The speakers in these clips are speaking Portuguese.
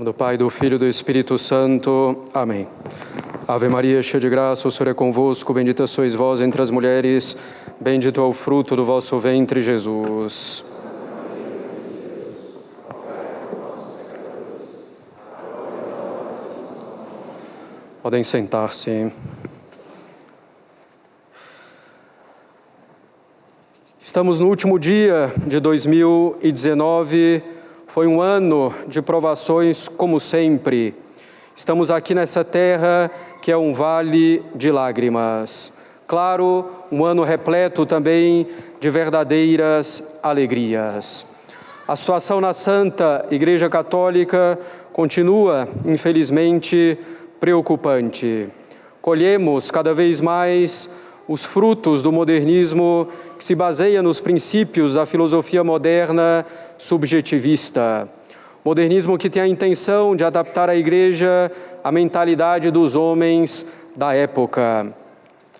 nome do Pai, do Filho e do Espírito Santo. Amém. Ave Maria, cheia de graça, o Senhor é convosco, bendita sois vós entre as mulheres, bendito é o fruto do vosso ventre, Jesus. Podem sentar-se. Estamos no último dia de 2019, foi um ano de provações como sempre. Estamos aqui nessa terra que é um vale de lágrimas. Claro, um ano repleto também de verdadeiras alegrias. A situação na Santa Igreja Católica continua, infelizmente, preocupante. Colhemos cada vez mais os frutos do modernismo que se baseia nos princípios da filosofia moderna subjetivista. Modernismo que tem a intenção de adaptar a Igreja à mentalidade dos homens da época,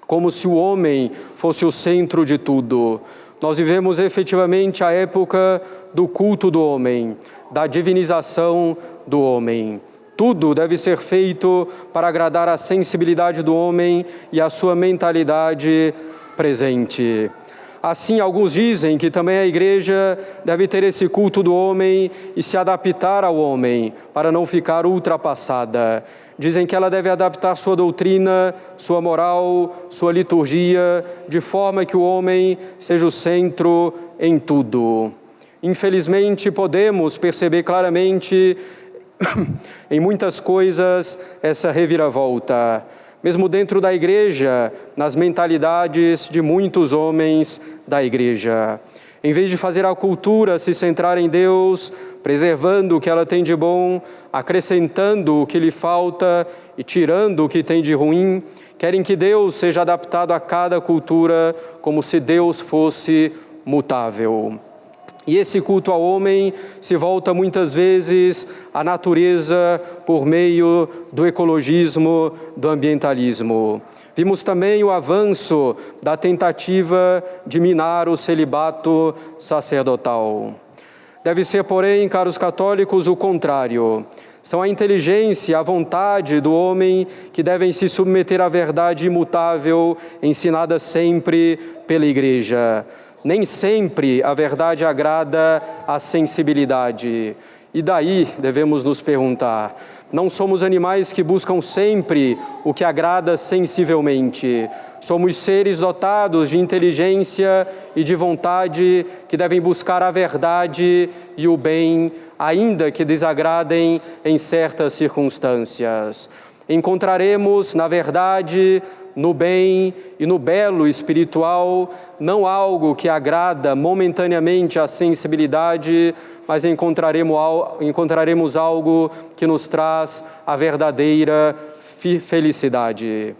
como se o homem fosse o centro de tudo. Nós vivemos efetivamente a época do culto do homem, da divinização do homem. Tudo deve ser feito para agradar a sensibilidade do homem e a sua mentalidade presente. Assim, alguns dizem que também a Igreja deve ter esse culto do homem e se adaptar ao homem, para não ficar ultrapassada. Dizem que ela deve adaptar sua doutrina, sua moral, sua liturgia, de forma que o homem seja o centro em tudo. Infelizmente, podemos perceber claramente em muitas coisas essa reviravolta. Mesmo dentro da Igreja, nas mentalidades de muitos homens da Igreja. Em vez de fazer a cultura se centrar em Deus, preservando o que ela tem de bom, acrescentando o que lhe falta e tirando o que tem de ruim, querem que Deus seja adaptado a cada cultura como se Deus fosse mutável. E esse culto ao homem se volta muitas vezes à natureza por meio do ecologismo, do ambientalismo. Vimos também o avanço da tentativa de minar o celibato sacerdotal. Deve ser, porém, caros católicos, o contrário. São a inteligência e a vontade do homem que devem se submeter à verdade imutável, ensinada sempre pela Igreja. Nem sempre a verdade agrada à sensibilidade. E daí devemos nos perguntar, não somos animais que buscam sempre o que agrada sensivelmente. Somos seres dotados de inteligência e de vontade que devem buscar a verdade e o bem, ainda que desagradem em certas circunstâncias. Encontraremos, na verdade, no bem e no belo espiritual, não algo que agrada momentaneamente à sensibilidade, mas encontraremos algo que nos traz a verdadeira felicidade.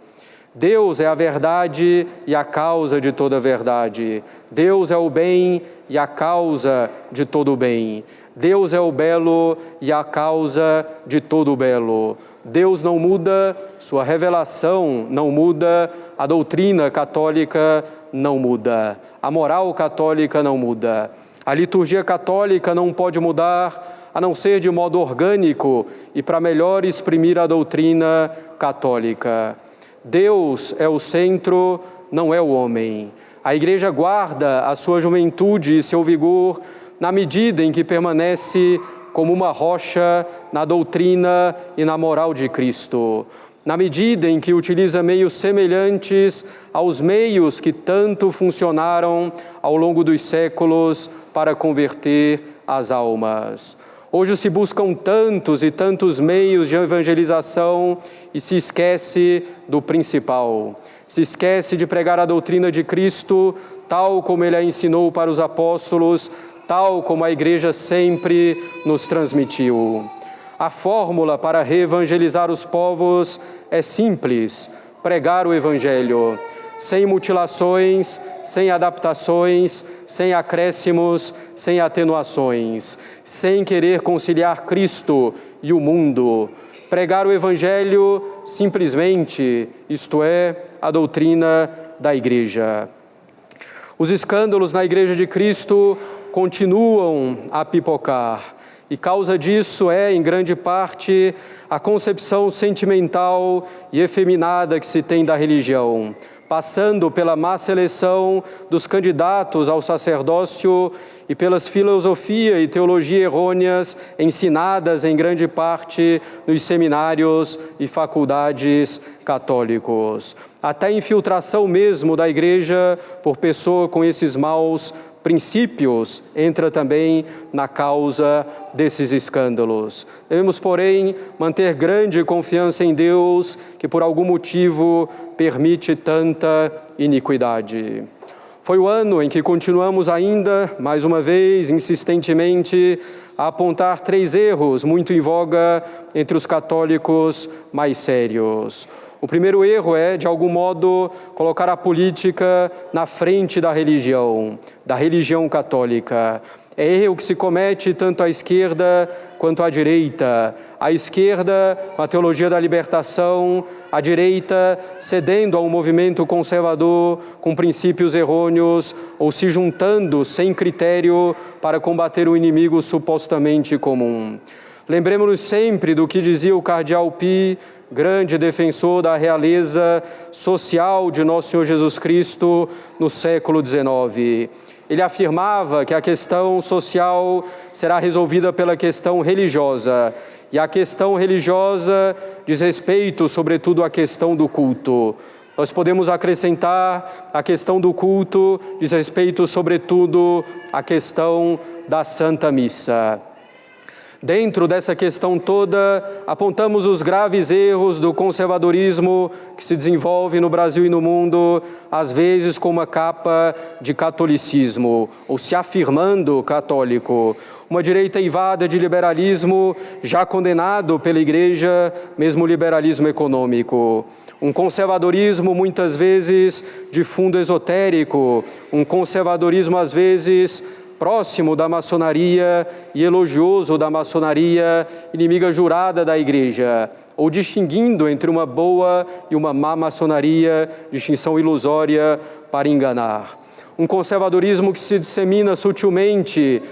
Deus é a verdade e a causa de toda verdade. Deus é o bem e a causa de todo o bem. Deus é o belo e a causa de todo o belo. Deus não muda, sua revelação não muda, a doutrina católica não muda, a moral católica não muda. A liturgia católica não pode mudar, a não ser de modo orgânico e para melhor exprimir a doutrina católica. Deus é o centro, não é o homem. A Igreja guarda a sua juventude e seu vigor na medida em que permanece como uma rocha na doutrina e na moral de Cristo, na medida em que utiliza meios semelhantes aos meios que tanto funcionaram ao longo dos séculos para converter as almas. Hoje se buscam tantos e tantos meios de evangelização e se esquece do principal. Se esquece de pregar a doutrina de Cristo, tal como Ele a ensinou para os apóstolos, tal como a Igreja sempre nos transmitiu. A fórmula para reevangelizar os povos é simples: pregar o Evangelho, sem mutilações, sem adaptações, sem acréscimos, sem atenuações, sem querer conciliar Cristo e o mundo. Pregar o Evangelho simplesmente, isto é, a doutrina da Igreja. Os escândalos na Igreja de Cristo continuam a pipocar. E causa disso é, em grande parte, a concepção sentimental e efeminada que se tem da religião, passando pela má seleção dos candidatos ao sacerdócio e pelas filosofia e teologia errôneas ensinadas em grande parte nos seminários e faculdades católicos. Até a infiltração mesmo da igreja por pessoa com esses maus princípios entra também na causa desses escândalos. Devemos, porém, manter grande confiança em Deus, que por algum motivo permite tanta iniquidade. Foi o ano em que continuamos ainda, mais uma vez, insistentemente, a apontar 3 erros muito em voga entre os católicos mais sérios. O primeiro erro é, de algum modo, colocar a política na frente da religião católica. É erro que se comete tanto à esquerda quanto à direita. À esquerda, com a teologia da libertação, à direita, cedendo a um movimento conservador com princípios errôneos ou se juntando sem critério para combater o inimigo supostamente comum. Lembremos-nos sempre do que dizia o cardeal Pi, grande defensor da realeza social de nosso Senhor Jesus Cristo no século XIX. Ele afirmava que a questão social será resolvida pela questão religiosa, e a questão religiosa diz respeito, sobretudo, à questão do culto. Nós podemos acrescentar a questão do culto, diz respeito, sobretudo, à questão da Santa Missa. Dentro dessa questão toda, apontamos os graves erros do conservadorismo que se desenvolve no Brasil e no mundo, às vezes com uma capa de catolicismo, ou se afirmando católico. Uma direita eivada de liberalismo, já condenado pela Igreja, mesmo liberalismo econômico. Um conservadorismo, muitas vezes, de fundo esotérico. Um conservadorismo, às vezes, próximo da maçonaria e elogioso da maçonaria, inimiga jurada da Igreja, ou distinguindo entre uma boa e uma má maçonaria, distinção ilusória para enganar. Um conservadorismo que dissemina sutilmente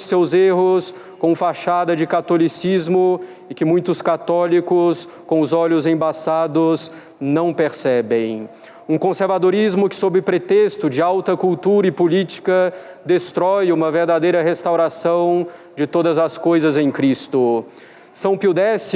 seus erros com fachada de catolicismo e que muitos católicos, com os olhos embaçados, não percebem. Um conservadorismo que, sob pretexto de alta cultura e política, destrói uma verdadeira restauração de todas as coisas em Cristo. São Pio X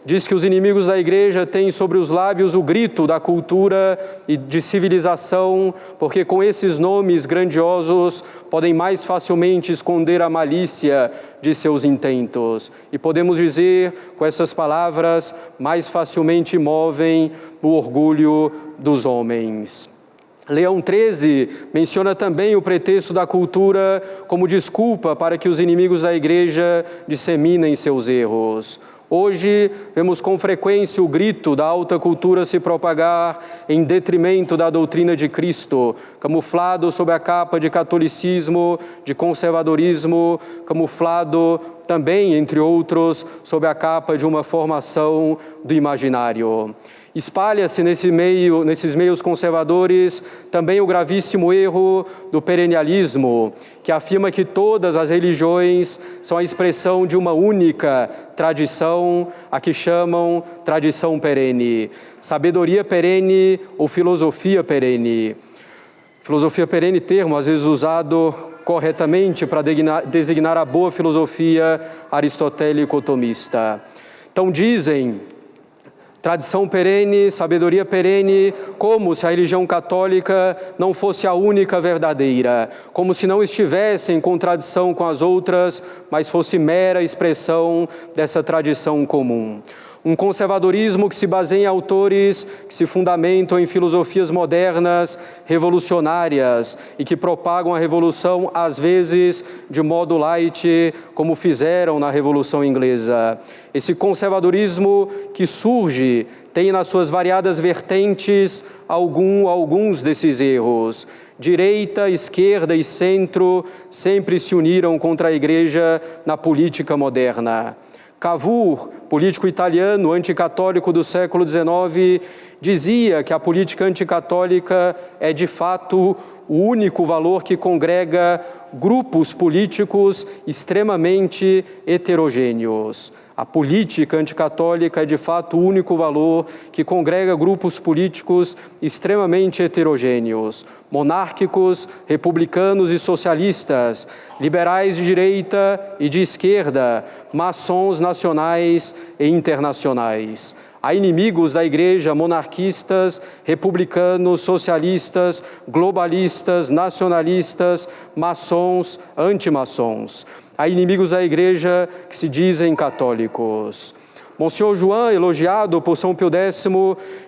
diz que os inimigos da Igreja têm sobre os lábios o grito da cultura e de civilização, porque com esses nomes grandiosos podem mais facilmente esconder a malícia de seus intentos. E podemos dizer, com essas palavras, mais facilmente movem o orgulho dos homens. Leão XIII menciona também o pretexto da cultura como desculpa para que os inimigos da Igreja disseminem seus erros. Hoje, vemos com frequência o grito da alta cultura se propagar em detrimento da doutrina de Cristo, camuflado sob a capa de catolicismo, de conservadorismo, camuflado também, entre outros, sob a capa de uma formação do imaginário. Espalha-se nesses meios conservadores também o gravíssimo erro do perennialismo, que afirma que todas as religiões são a expressão de uma única tradição, a que chamam tradição perene, sabedoria perene ou filosofia perene. Filosofia perene, termo às vezes usado corretamente para designar a boa filosofia aristotélico-tomista. Então dizem tradição perene, sabedoria perene, como se a religião católica não fosse a única verdadeira, como se não estivesse em contradição com as outras, mas fosse mera expressão dessa tradição comum. Um conservadorismo que se baseia em autores que se fundamentam em filosofias modernas, revolucionárias e que propagam a revolução, às vezes, de modo light, como fizeram na Revolução Inglesa. Esse conservadorismo que surge tem nas suas variadas vertentes alguns desses erros. Direita, esquerda e centro sempre se uniram contra a Igreja na política moderna. Cavour, político italiano anticatólico do século XIX, dizia que a política anticatólica é, de fato, o único valor que congrega grupos políticos extremamente heterogêneos. A política anticatólica é, de fato, o único valor que congrega grupos políticos extremamente heterogêneos, monárquicos, republicanos e socialistas, liberais de direita e de esquerda, maçons nacionais e internacionais. Há inimigos da Igreja, monarquistas, republicanos, socialistas, globalistas, nacionalistas, maçons, antimaçons. Há inimigos da Igreja que se dizem católicos. Monsenhor João, elogiado por São Pio X,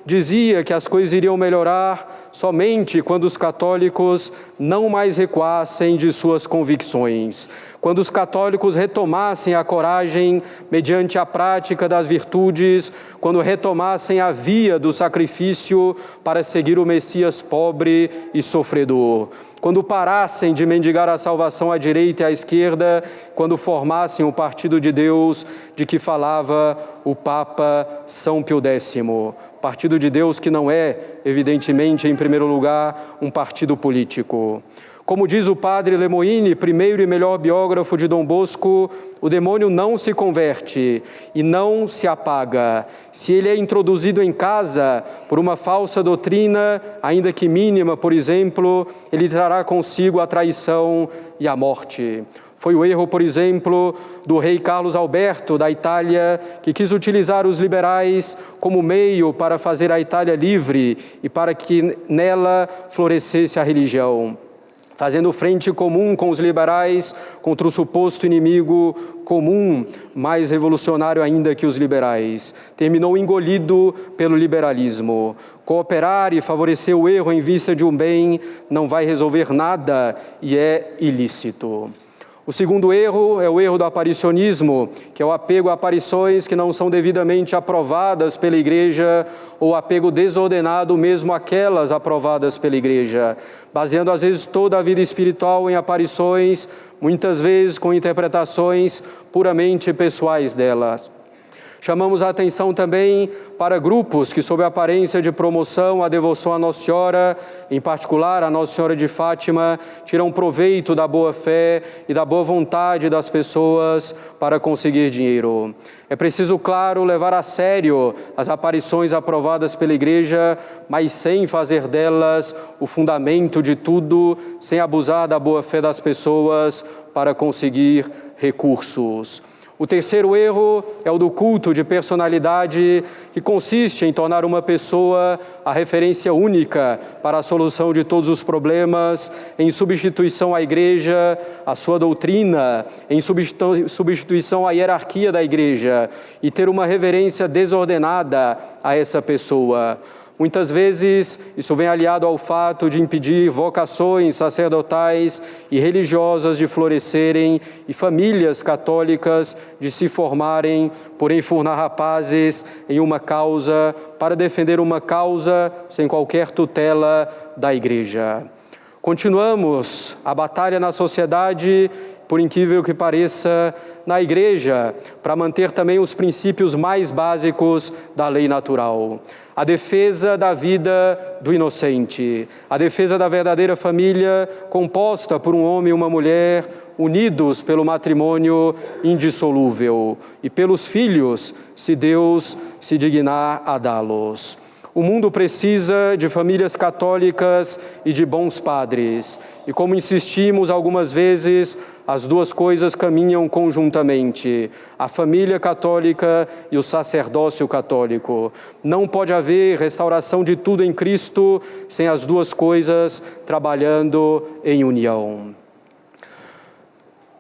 dizia que as coisas iriam melhorar somente quando os católicos não mais recuassem de suas convicções, quando os católicos retomassem a coragem mediante a prática das virtudes, quando retomassem a via do sacrifício para seguir o Messias pobre e sofredor, quando parassem de mendigar a salvação à direita e à esquerda, quando formassem o partido de Deus de que falava o Papa São Pio X. Partido de Deus que não é, evidentemente, em primeiro lugar, um partido político. Como diz o padre Lemoine, primeiro e melhor biógrafo de Dom Bosco, o demônio não se converte e não se apaga. Se ele é introduzido em casa por uma falsa doutrina, ainda que mínima, por exemplo, ele trará consigo a traição e a morte. Foi o erro, por exemplo, do rei Carlos Alberto, da Itália, que quis utilizar os liberais como meio para fazer a Itália livre e para que nela florescesse a religião, fazendo frente comum com os liberais contra o suposto inimigo comum, mais revolucionário ainda que os liberais. Terminou engolido pelo liberalismo. Cooperar e favorecer o erro em vista de um bem não vai resolver nada e é ilícito. O segundo erro é o erro do aparicionismo, que é o apego a aparições que não são devidamente aprovadas pela Igreja ou apego desordenado mesmo àquelas aprovadas pela Igreja, baseando às vezes toda a vida espiritual em aparições, muitas vezes com interpretações puramente pessoais delas. Chamamos a atenção também para grupos que, sob a aparência de promoção à devoção à Nossa Senhora, em particular a Nossa Senhora de Fátima, tiram proveito da boa fé e da boa vontade das pessoas para conseguir dinheiro. É preciso, claro, levar a sério as aparições aprovadas pela Igreja, mas sem fazer delas o fundamento de tudo, sem abusar da boa fé das pessoas para conseguir recursos. O terceiro erro é o do culto de personalidade, que consiste em tornar uma pessoa a referência única para a solução de todos os problemas, em substituição à Igreja, à sua doutrina, em substituição à hierarquia da Igreja, e ter uma reverência desordenada a essa pessoa. Muitas vezes, isso vem aliado ao fato de impedir vocações sacerdotais e religiosas de florescerem e famílias católicas de se formarem por enfurnar rapazes em uma causa, para defender uma causa sem qualquer tutela da Igreja. Continuamos a batalha na sociedade, por incrível que pareça, na Igreja, para manter também os princípios mais básicos da lei natural. A defesa da vida do inocente, a defesa da verdadeira família composta por um homem e uma mulher unidos pelo matrimônio indissolúvel e pelos filhos, se Deus se dignar a dá-los. O mundo precisa de famílias católicas e de bons padres. E como insistimos algumas vezes, as duas coisas caminham conjuntamente, a família católica e o sacerdócio católico. Não pode haver restauração de tudo em Cristo sem as duas coisas trabalhando em união.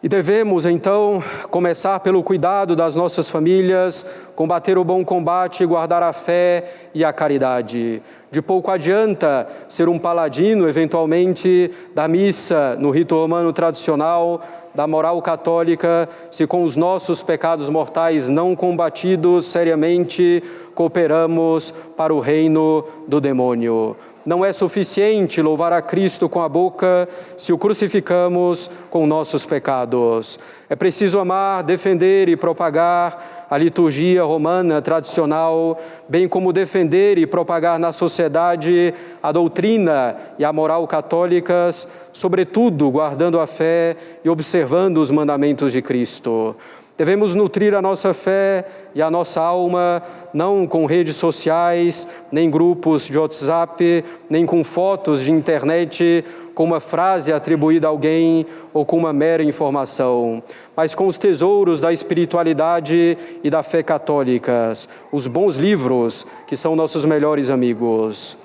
E devemos, então, começar pelo cuidado das nossas famílias, combater o bom combate e guardar a fé e a caridade. De pouco adianta ser um paladino, eventualmente, da missa no rito romano tradicional, da moral católica, se com os nossos pecados mortais não combatidos seriamente, cooperamos para o reino do demônio. Não é suficiente louvar a Cristo com a boca se o crucificamos com nossos pecados. É preciso amar, defender e propagar a liturgia romana tradicional, bem como defender e propagar na sociedade a doutrina e a moral católicas, sobretudo guardando a fé e observando os mandamentos de Cristo. Devemos nutrir a nossa fé e a nossa alma, não com redes sociais, nem grupos de WhatsApp, nem com fotos de internet, com uma frase atribuída a alguém ou com uma mera informação, mas com os tesouros da espiritualidade e da fé católicas, os bons livros que são nossos melhores amigos.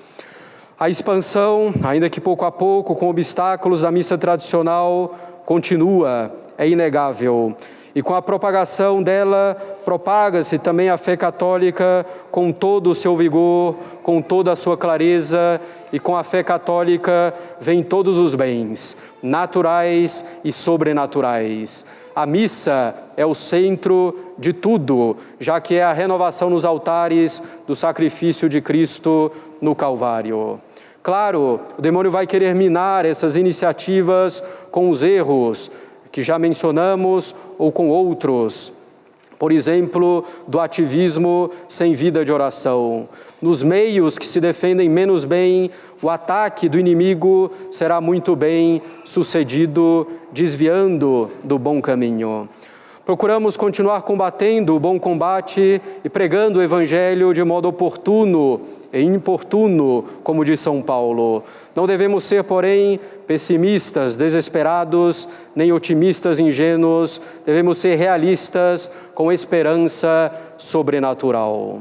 A expansão, ainda que pouco a pouco, com obstáculos da missa tradicional, continua, é inegável. E com a propagação dela, propaga-se também a fé católica com todo o seu vigor, com toda a sua clareza, e com a fé católica vêm todos os bens, naturais e sobrenaturais. A missa é o centro de tudo, já que é a renovação nos altares do sacrifício de Cristo no Calvário. Claro, o demônio vai querer minar essas iniciativas com os erros que já mencionamos, ou com outros, por exemplo, do ativismo sem vida de oração. Nos meios que se defendem menos bem, o ataque do inimigo será muito bem sucedido, desviando do bom caminho. Procuramos continuar combatendo o bom combate e pregando o Evangelho de modo oportuno e importuno, como diz São Paulo. Não devemos ser, porém, pessimistas, desesperados, nem otimistas ingênuos. Devemos ser realistas, com esperança sobrenatural.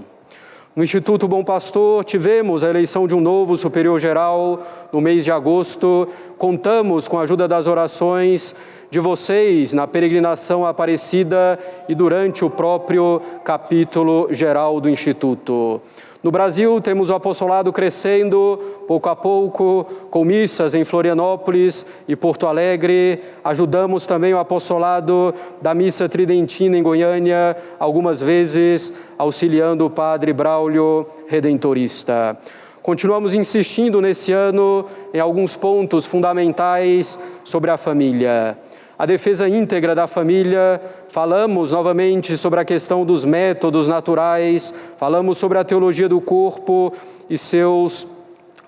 No Instituto Bom Pastor, tivemos a eleição de um novo superior geral no mês de agosto. Contamos com a ajuda das orações de vocês na peregrinação à Aparecida e durante o próprio capítulo geral do Instituto. No Brasil, temos o apostolado crescendo, pouco a pouco, com missas em Florianópolis e Porto Alegre. Ajudamos também o apostolado da missa tridentina em Goiânia, algumas vezes auxiliando o padre Braulio, redentorista. Continuamos insistindo nesse ano em alguns pontos fundamentais sobre a família. A defesa íntegra da família, falamos novamente sobre a questão dos métodos naturais, falamos sobre a teologia do corpo e seus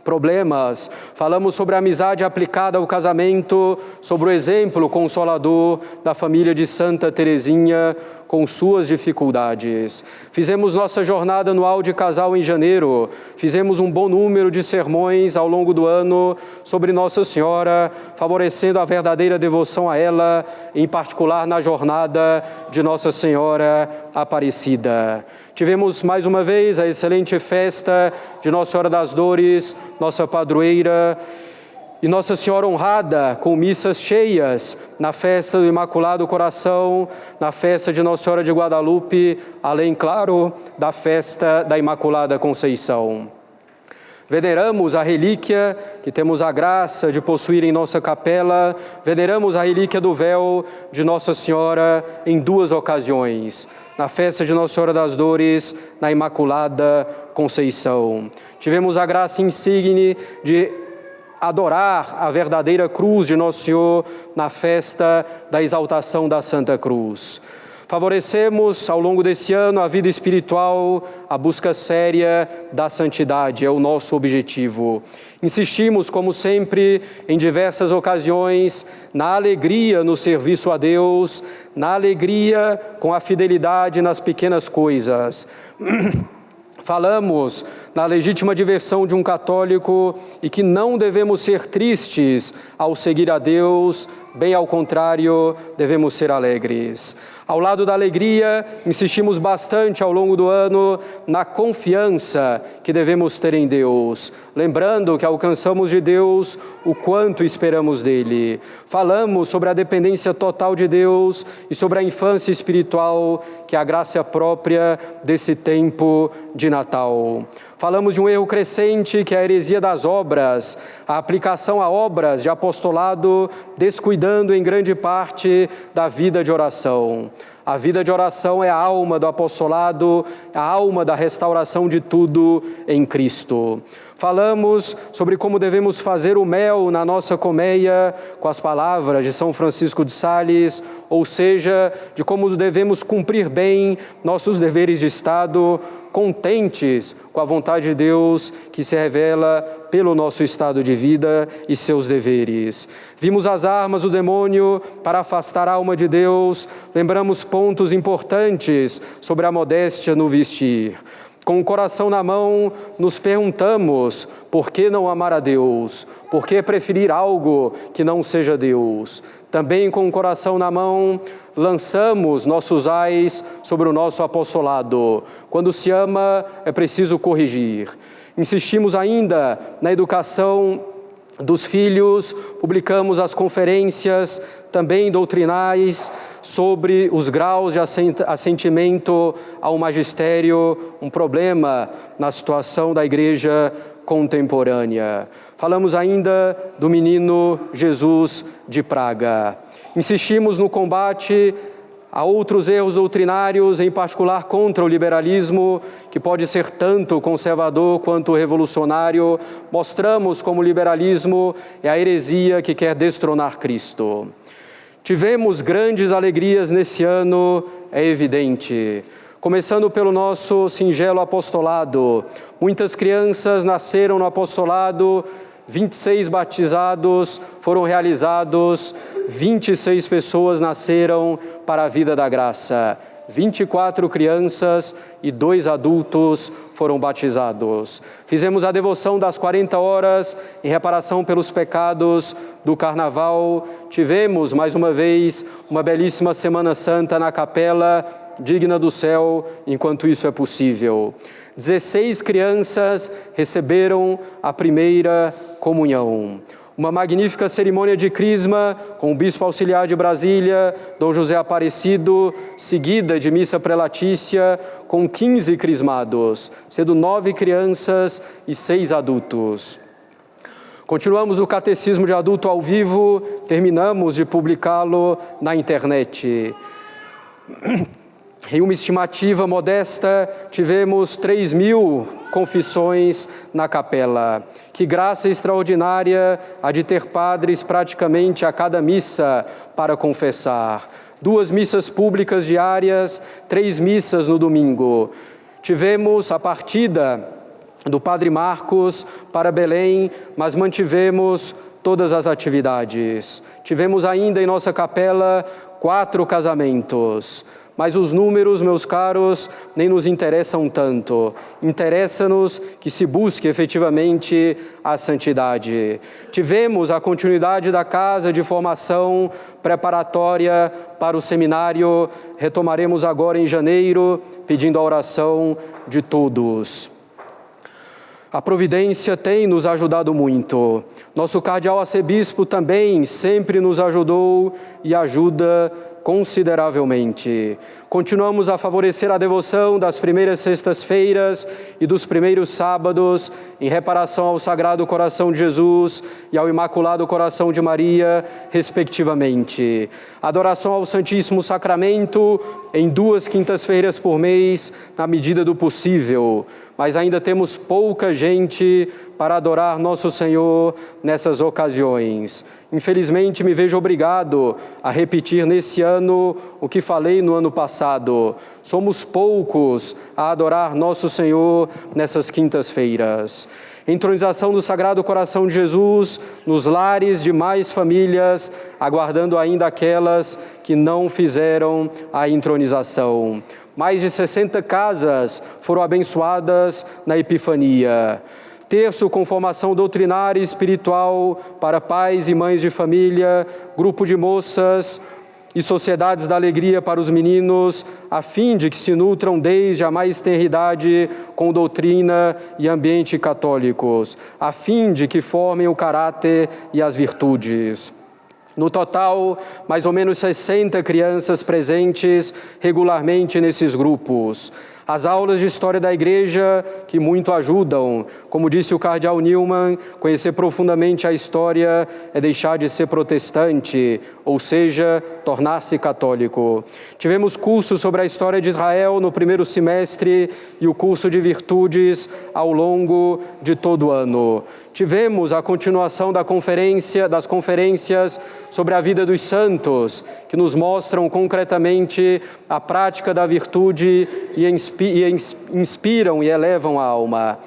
problemas, falamos sobre a amizade aplicada ao casamento, sobre o exemplo consolador da família de Santa Teresinha com suas dificuldades. Fizemos nossa jornada anual de casal em janeiro, fizemos um bom número de sermões ao longo do ano sobre Nossa Senhora, favorecendo a verdadeira devoção a ela, em particular na jornada de Nossa Senhora Aparecida. Tivemos mais uma vez a excelente festa de Nossa Senhora das Dores, nossa padroeira, e Nossa Senhora honrada com missas cheias na festa do Imaculado Coração, na festa de Nossa Senhora de Guadalupe, além, claro, da festa da Imaculada Conceição. Veneramos a relíquia que temos a graça de possuir em nossa capela, veneramos a relíquia do véu de Nossa Senhora em duas ocasiões, na festa de Nossa Senhora das Dores, na Imaculada Conceição. Tivemos a graça insigne de adorar a verdadeira cruz de Nosso Senhor na festa da exaltação da Santa Cruz. Favorecemos ao longo desse ano a vida espiritual, a busca séria da santidade, é o nosso objetivo. Insistimos, como sempre, em diversas ocasiões, na alegria no serviço a Deus, na alegria com a fidelidade nas pequenas coisas. Falamos na legítima diversão de um católico e que não devemos ser tristes ao seguir a Deus, bem ao contrário, devemos ser alegres. Ao lado da alegria, insistimos bastante ao longo do ano na confiança que devemos ter em Deus, lembrando que alcançamos de Deus o quanto esperamos dele. Falamos sobre a dependência total de Deus e sobre a infância espiritual, que é a graça própria desse tempo de Natal. Falamos de um erro crescente, que é a heresia das obras, a aplicação a obras de apostolado, descuidando em grande parte da vida de oração. A vida de oração é a alma do apostolado, a alma da restauração de tudo em Cristo. Falamos sobre como devemos fazer o mel na nossa colmeia com as palavras de São Francisco de Sales, ou seja, de como devemos cumprir bem nossos deveres de Estado, contentes com a vontade de Deus que se revela pelo nosso estado de vida e seus deveres. Vimos as armas do demônio para afastar a alma de Deus, lembramos pontos importantes sobre a modéstia no vestir. Com o coração na mão, nos perguntamos por que não amar a Deus, por que preferir algo que não seja Deus. Também com o coração na mão, lançamos nossos ais sobre o nosso apostolado. Quando se ama, é preciso corrigir. Insistimos ainda na educação dos filhos, publicamos as conferências, também doutrinais, sobre os graus de assentimento ao magistério, um problema na situação da igreja contemporânea. Falamos ainda do menino Jesus de Praga. Insistimos no combate a outros erros doutrinários, em particular contra o liberalismo, que pode ser tanto conservador quanto revolucionário. Mostramos como o liberalismo é a heresia que quer destronar Cristo. Tivemos grandes alegrias nesse ano, é evidente. Começando pelo nosso singelo apostolado. Muitas crianças nasceram no apostolado, 26 batizados foram realizados, 26 pessoas nasceram para a vida da graça. 24 crianças e 2 adultos foram batizados. Fizemos a devoção das 40 horas em reparação pelos pecados do Carnaval. Tivemos, mais uma vez, uma belíssima Semana Santa na capela, digna do céu, enquanto isso é possível. 16 crianças receberam a primeira comunhão. Uma magnífica cerimônia de crisma com o bispo auxiliar de Brasília, Dom José Aparecido, seguida de missa prelatícia com 15 crismados, sendo 9 crianças e 6 adultos. Continuamos o catecismo de adulto ao vivo, terminamos de publicá-lo na internet. Em uma estimativa modesta, tivemos 3.000 confissões na capela. Que graça extraordinária a de ter padres praticamente a cada missa para confessar. 2 missas públicas diárias, 3 missas no domingo. Tivemos a partida do Padre Marcos para Belém, mas mantivemos todas as atividades. Tivemos ainda em nossa capela 4 casamentos. Mas os números, meus caros, nem nos interessam tanto. Interessa-nos que se busque efetivamente a santidade. Tivemos a continuidade da casa de formação preparatória para o seminário. Retomaremos agora em janeiro, pedindo a oração de todos. A providência tem nos ajudado muito. Nosso cardeal arcebispo também sempre nos ajudou e ajuda consideravelmente. Continuamos a favorecer a devoção das primeiras sextas-feiras e dos primeiros sábados em reparação ao Sagrado Coração de Jesus e ao Imaculado Coração de Maria, respectivamente. Adoração ao Santíssimo Sacramento em 2 quintas-feiras por mês, na medida do possível. Mas ainda temos pouca gente para adorar nosso Senhor nessas ocasiões. Infelizmente, me vejo obrigado a repetir nesse ano o que falei no ano passado. Somos poucos a adorar nosso Senhor nessas quintas-feiras. Entronização do Sagrado Coração de Jesus nos lares de mais famílias, aguardando ainda aquelas que não fizeram a entronização. Mais de 60 casas foram abençoadas na Epifania. Terço com formação doutrinária e espiritual para pais e mães de família, grupo de moças e sociedades da alegria para os meninos, a fim de que se nutram desde a mais tenra idade com doutrina e ambiente católicos, a fim de que formem o caráter e as virtudes. No total, mais ou menos 60 crianças presentes regularmente nesses grupos. As aulas de história da Igreja que muito ajudam. Como disse o cardeal Newman, conhecer profundamente a história é deixar de ser protestante, ou seja, tornar-se católico. Tivemos curso sobre a história de Israel no primeiro semestre e o curso de virtudes ao longo de todo o ano. Tivemos a continuação das conferências sobre a vida dos santos, que nos mostram concretamente a prática da virtude e inspiram e elevam a alma.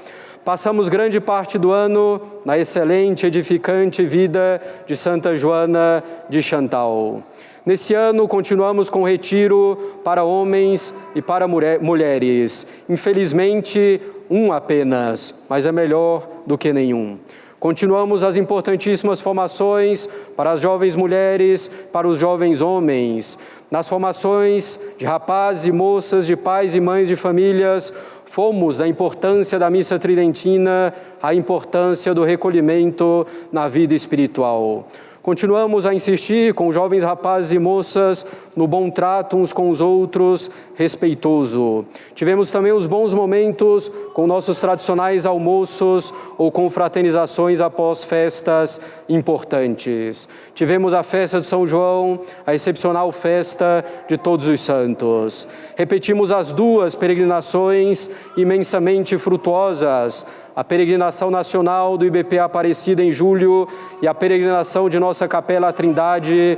Passamos grande parte do ano na excelente, edificante vida de Santa Joana de Chantal. Nesse ano, continuamos com o retiro para homens e para mulheres. Infelizmente, um apenas, mas é melhor do que nenhum. Continuamos as importantíssimas formações para as jovens mulheres, para os jovens homens. Nas formações de rapazes e moças, de pais e mães de famílias, fomos da importância da missa tridentina à importância do recolhimento na vida espiritual. Continuamos a insistir com jovens rapazes e moças no bom trato uns com os outros, respeitoso. Tivemos também os bons momentos com nossos tradicionais almoços ou com fraternizações após festas importantes. Tivemos a festa de São João, a excepcional festa de Todos os Santos. Repetimos as duas peregrinações imensamente frutuosas, a peregrinação nacional do IBP Aparecida em julho e a peregrinação de nossa Capela à Trindade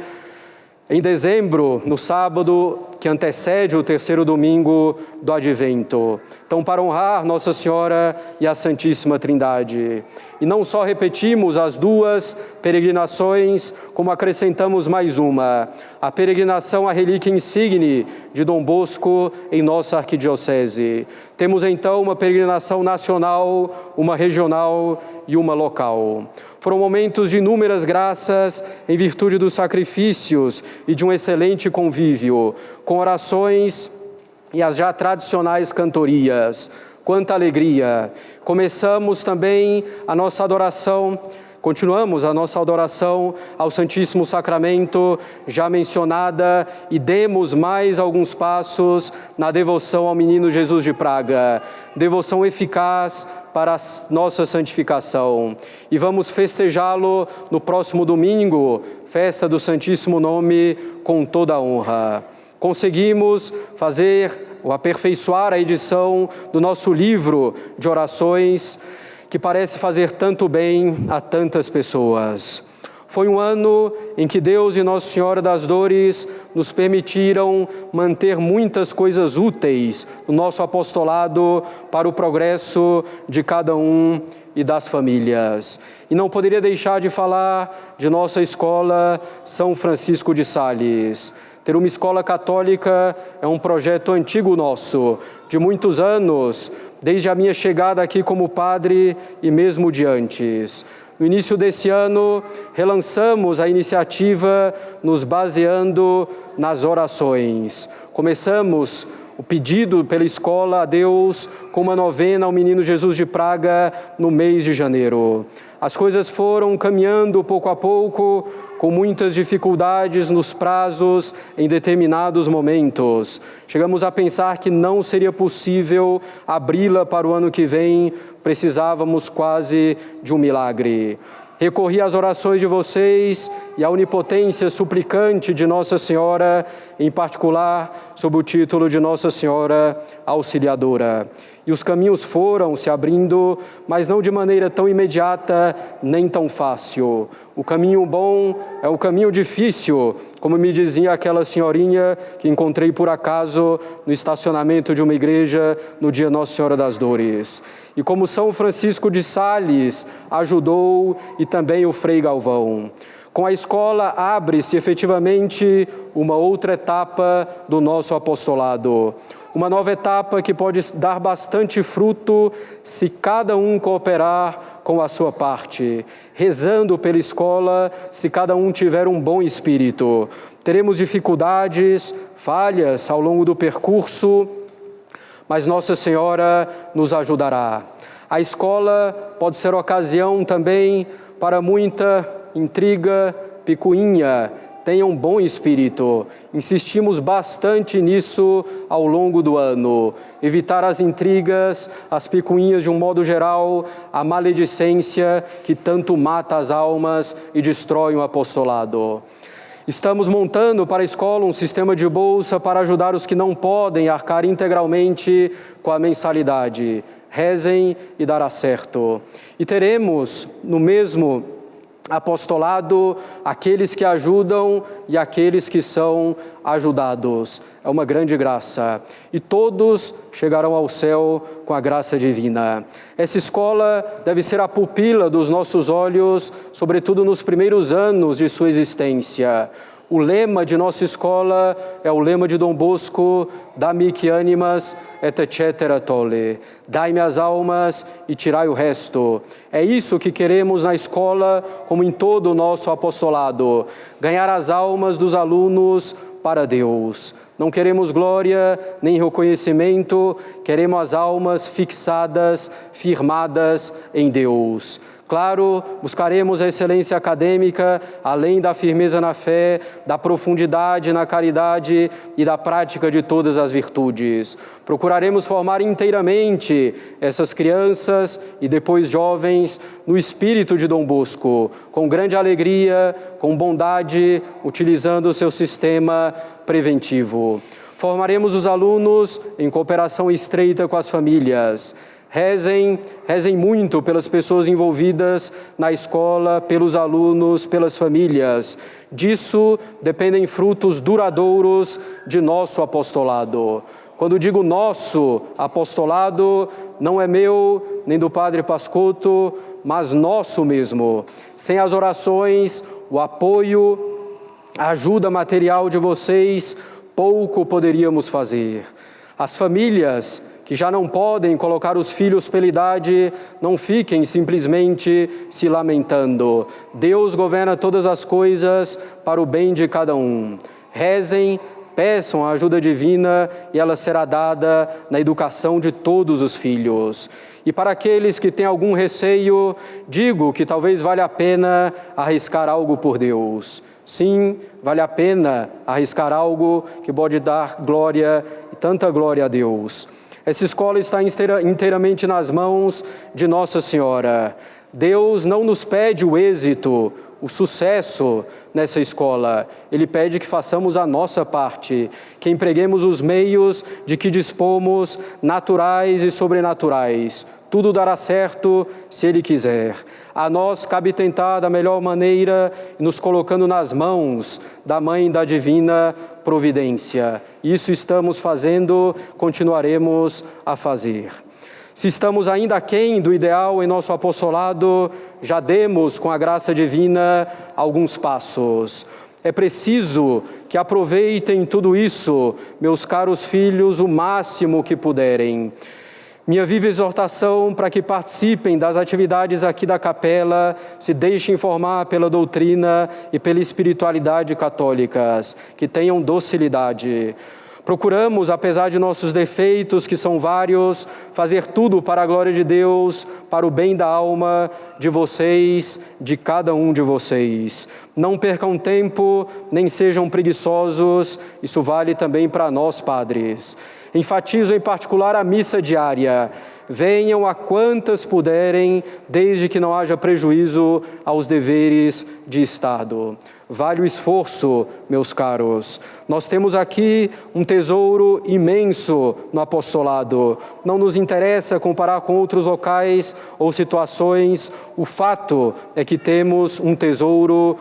em dezembro, no sábado que antecede o terceiro domingo do Advento. Então, para honrar Nossa Senhora e a Santíssima Trindade. E não só repetimos as duas peregrinações, como acrescentamos mais uma, a peregrinação à relíquia insigne de Dom Bosco em nossa arquidiocese. Temos então uma peregrinação nacional, uma regional e uma local. Foram momentos de inúmeras graças em virtude dos sacrifícios e de um excelente convívio, com orações e as já tradicionais cantorias. Quanta alegria! Começamos também a nossa adoração, continuamos a nossa adoração ao Santíssimo Sacramento, já mencionada, e demos mais alguns passos na devoção ao Menino Jesus de Praga, devoção eficaz para a nossa santificação. E vamos festejá-lo no próximo domingo, festa do Santíssimo Nome, com toda a honra. Conseguimos fazer ou aperfeiçoar a edição do nosso livro de orações, que parece fazer tanto bem a tantas pessoas. Foi um ano em que Deus e Nossa Senhora das Dores nos permitiram manter muitas coisas úteis no nosso apostolado para o progresso de cada um e das famílias. E não poderia deixar de falar de nossa escola São Francisco de Sales. Ter uma escola católica é um projeto antigo nosso, de muitos anos, desde a minha chegada aqui como padre e mesmo de antes. No início desse ano, relançamos a iniciativa nos baseando nas orações. Começamos o pedido pela escola a Deus com uma novena ao Menino Jesus de Praga no mês de janeiro. As coisas foram caminhando pouco a pouco, com muitas dificuldades nos prazos em determinados momentos. Chegamos a pensar que não seria possível abri-la para o ano que vem, precisávamos quase de um milagre. Recorri às orações de vocês e à onipotência suplicante de Nossa Senhora, em particular sob o título de Nossa Senhora Auxiliadora. E os caminhos foram se abrindo, mas não de maneira tão imediata nem tão fácil. O caminho bom é o caminho difícil, como me dizia aquela senhorinha que encontrei por acaso no estacionamento de uma igreja no dia Nossa Senhora das Dores. E como São Francisco de Sales ajudou, e também o Frei Galvão. Com a escola abre-se efetivamente uma outra etapa do nosso apostolado. Uma nova etapa que pode dar bastante fruto se cada um cooperar com a sua parte. Rezando pela escola, se cada um tiver um bom espírito. Teremos dificuldades, falhas ao longo do percurso, mas Nossa Senhora nos ajudará. A escola pode ser ocasião também para muita intriga, picuinha, tenham bom espírito. Insistimos bastante nisso ao longo do ano. Evitar as intrigas, as picuinhas de um modo geral, a maledicência que tanto mata as almas e destrói o apostolado. Estamos montando para a escola um sistema de bolsa para ajudar os que não podem arcar integralmente com a mensalidade. Rezem e dará certo. E teremos no mesmo apostolado aqueles que ajudam e aqueles que são ajudados. É uma grande graça. E todos chegarão ao céu com a graça divina. Essa escola deve ser a pupila dos nossos olhos, sobretudo nos primeiros anos de sua existência. O lema de nossa escola é o lema de Dom Bosco: dami-que animas et cetera tolle. Dai-me as almas e tirai o resto. É isso que queremos na escola, como em todo o nosso apostolado. Ganhar as almas dos alunos para Deus. Não queremos glória nem reconhecimento, queremos as almas fixadas, firmadas em Deus. Claro, buscaremos a excelência acadêmica, além da firmeza na fé, da profundidade na caridade e da prática de todas as virtudes. Procuraremos formar inteiramente essas crianças e depois jovens no espírito de Dom Bosco, com grande alegria, com bondade, utilizando o seu sistema preventivo. Formaremos os alunos em cooperação estreita com as famílias. Rezem muito pelas pessoas envolvidas na escola, pelos alunos, pelas famílias. Disso dependem frutos duradouros de nosso apostolado. Quando digo nosso apostolado, não é meu, nem do Padre Pascotto, mas nosso mesmo. Sem as orações, o apoio, a ajuda material de vocês, pouco poderíamos fazer. As famílias que já não podem colocar os filhos pela idade, não fiquem simplesmente se lamentando. Deus governa todas as coisas para o bem de cada um. Rezem, peçam a ajuda divina e ela será dada na educação de todos os filhos. E para aqueles que têm algum receio, digo que talvez valha a pena arriscar algo por Deus. Sim, vale a pena arriscar algo que pode dar glória, e tanta glória a Deus. Essa escola está inteiramente nas mãos de Nossa Senhora. Deus não nos pede o êxito, o sucesso nessa escola. Ele pede que façamos a nossa parte, que empreguemos os meios de que dispomos, naturais e sobrenaturais. Tudo dará certo se Ele quiser. A nós cabe tentar da melhor maneira, nos colocando nas mãos da Mãe da Divina Providência. Isso estamos fazendo, continuaremos a fazer. Se estamos ainda aquém do ideal em nosso apostolado, já demos, com a graça divina, alguns passos. É preciso que aproveitem tudo isso, meus caros filhos, o máximo que puderem. Minha viva exortação para que participem das atividades aqui da capela, se deixem informar pela doutrina e pela espiritualidade católicas, que tenham docilidade. Procuramos, apesar de nossos defeitos, que são vários, fazer tudo para a glória de Deus, para o bem da alma de vocês, de cada um de vocês. Não percam tempo, nem sejam preguiçosos, isso vale também para nós, padres. Enfatizo em particular a missa diária. Venham a quantas puderem, desde que não haja prejuízo aos deveres de Estado. Vale o esforço, meus caros. Nós temos aqui um tesouro imenso no apostolado. Não nos interessa comparar com outros locais ou situações. O fato é que temos um tesouro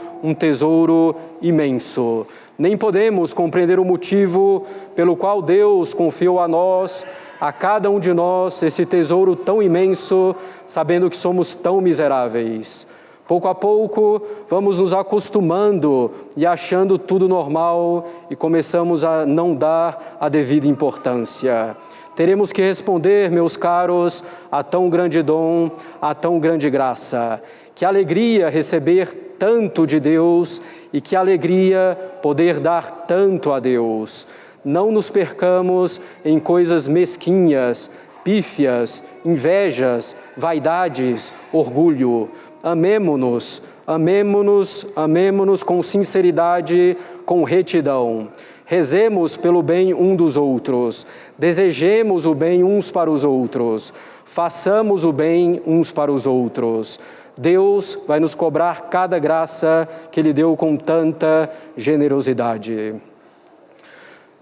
imenso. Nem podemos compreender o motivo pelo qual Deus confiou a nós, a cada um de nós, esse tesouro tão imenso, sabendo que somos tão miseráveis. Pouco a pouco, vamos nos acostumando e achando tudo normal e começamos a não dar a devida importância. Teremos que responder, meus caros, a tão grande dom, a tão grande graça. Que alegria receber tanto de Deus e que alegria poder dar tanto a Deus. Não nos percamos em coisas mesquinhas, pífias, invejas, vaidades, orgulho. Amemo-nos, Amemo-nos com sinceridade, com retidão. Rezemos pelo bem um dos outros. Desejemos o bem uns para os outros. Façamos o bem uns para os outros. Deus vai nos cobrar cada graça que Ele deu com tanta generosidade.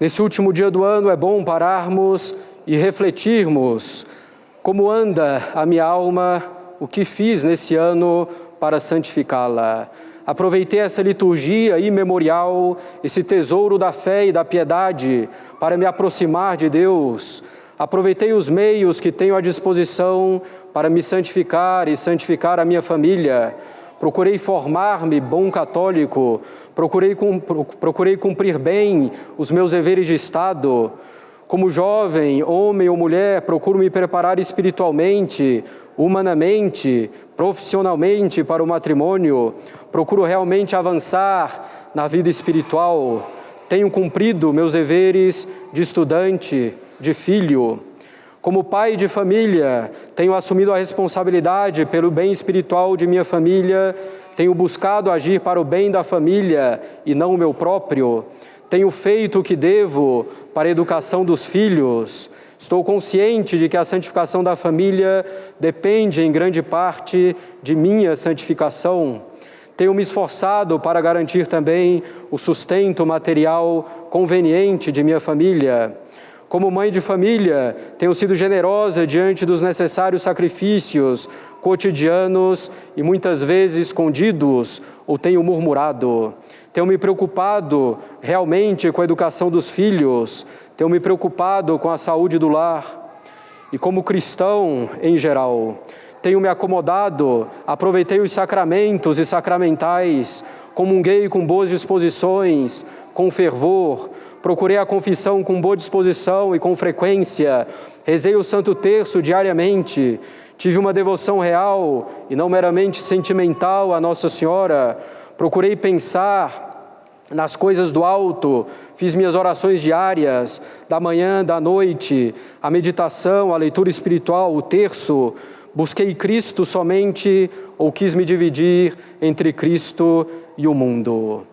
Nesse último dia do ano é bom pararmos e refletirmos como anda a minha alma, o que fiz nesse ano para santificá-la. Aproveitei essa liturgia imemorial, esse tesouro da fé e da piedade para me aproximar de Deus. Aproveitei os meios que tenho à disposição para me santificar e santificar a minha família. Procurei formar-me bom católico, procurei cumprir bem os meus deveres de Estado. Como jovem, homem ou mulher, procuro me preparar espiritualmente, humanamente, profissionalmente para o matrimônio. Procuro realmente avançar na vida espiritual. Tenho cumprido meus deveres de estudante, de filho. Como pai de família, tenho assumido a responsabilidade pelo bem espiritual de minha família, tenho buscado agir para o bem da família e não o meu próprio. Tenho feito o que devo para a educação dos filhos. Estou consciente de que a santificação da família depende em grande parte de minha santificação. Tenho me esforçado para garantir também o sustento material conveniente de minha família. Como mãe de família, tenho sido generosa diante dos necessários sacrifícios cotidianos e muitas vezes escondidos, ou tenho murmurado. Tenho me preocupado realmente com a educação dos filhos, tenho me preocupado com a saúde do lar. E como cristão em geral, tenho me acomodado, aproveitei os sacramentos e sacramentais, comunguei com boas disposições, com fervor, procurei a confissão com boa disposição e com frequência, rezei o Santo Terço diariamente, tive uma devoção real e não meramente sentimental a Nossa Senhora, procurei pensar nas coisas do alto, fiz minhas orações diárias, da manhã, da noite, a meditação, a leitura espiritual, o terço. Busquei Cristo somente ou quis me dividir entre Cristo e o mundo?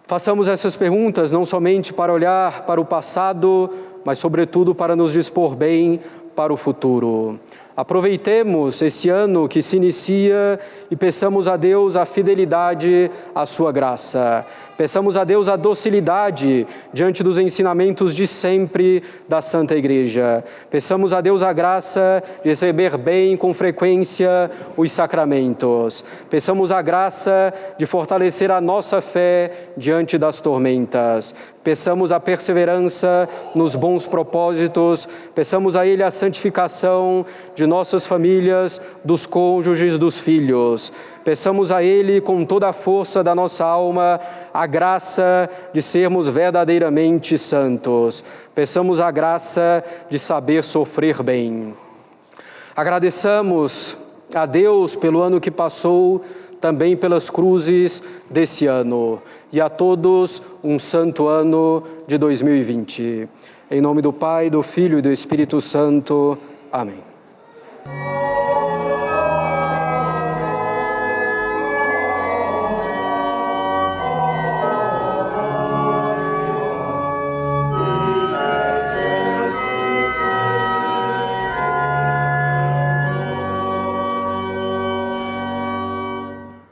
Façamos essas perguntas não somente para olhar para o passado, mas sobretudo para nos dispor bem para o futuro. Aproveitemos esse ano que se inicia e peçamos a Deus a fidelidade à sua graça. Peçamos a Deus a docilidade diante dos ensinamentos de sempre da Santa Igreja. Peçamos a Deus a graça de receber bem com frequência os sacramentos. Peçamos a graça de fortalecer a nossa fé diante das tormentas. Peçamos a perseverança nos bons propósitos. Peçamos a Ele a santificação de nossas famílias, dos cônjuges, dos filhos. Peçamos a Ele, com toda a força da nossa alma, a graça de sermos verdadeiramente santos. Peçamos a graça de saber sofrer bem. Agradeçamos a Deus pelo ano que passou, também pelas cruzes desse ano. E a todos um santo ano de 2020. Em nome do Pai, do Filho e do Espírito Santo. Amém.